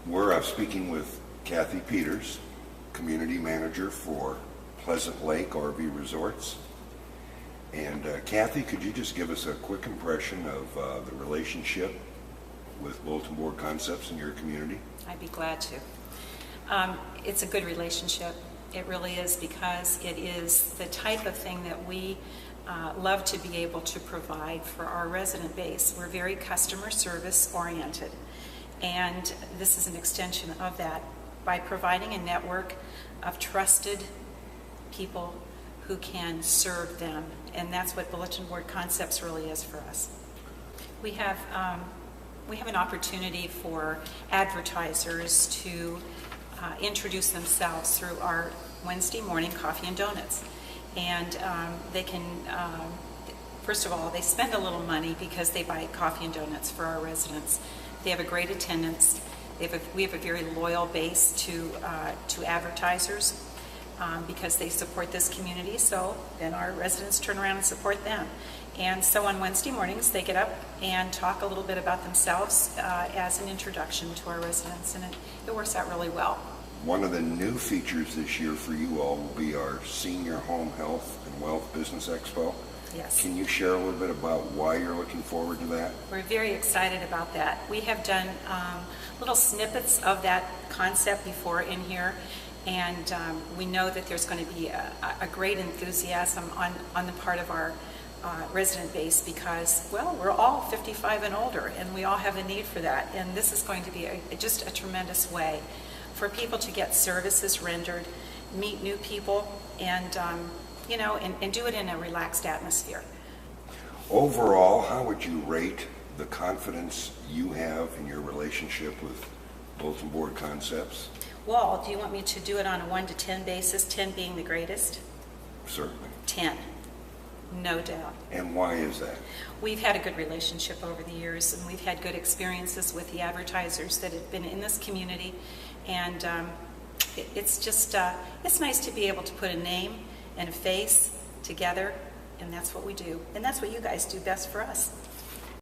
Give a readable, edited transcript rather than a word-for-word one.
We're speaking with Kathy Peters, Community Manager for Pleasant Lake RV Resorts. And Kathy, could you just give us a quick impression of the relationship with Bulletin Board Concepts in your community? I'd be glad to. It's a good relationship. It really is, because it is the type of thing that we love to be able to provide for our resident base. We're very customer service oriented, and this is an extension of that by providing a network of trusted people who can serve them, and that's what Bulletin Board Concepts really is for us. We have an opportunity for advertisers to introduce themselves through our Wednesday morning coffee and donuts. And they can, first of all, they spend a little money because they buy coffee and donuts for our residents. They have a great attendance. We have a very loyal base to advertisers because they support this community, so then our residents turn around and support them. And so on Wednesday mornings, they get up and talk a little bit about themselves as an introduction to our residents, and it works out really well. One of the new features this year for you all will be our Senior Home Health and Wealth Business Expo. Yes. Can you share a little bit about why you're looking forward to that? We're very excited about that. We have done little snippets of that concept before in here, and we know that there's going to be a great enthusiasm on the part of our resident base because, well, we're all 55 and older, and we all have a need for that. And this is going to be just a tremendous way for people to get services rendered, meet new people, and and do it in a relaxed atmosphere. Overall, how would you rate the confidence you have in your relationship with Bulletin Board Concepts? Well, do you want me to do it on a 1 to 10 basis, 10 being the greatest? Certainly. 10. No doubt. And why is that? We've had a good relationship over the years, and we've had good experiences with the advertisers that have been in this community, and it's just it's nice to be able to put a name and a face together, and that's what we do, and that's what you guys do best for us.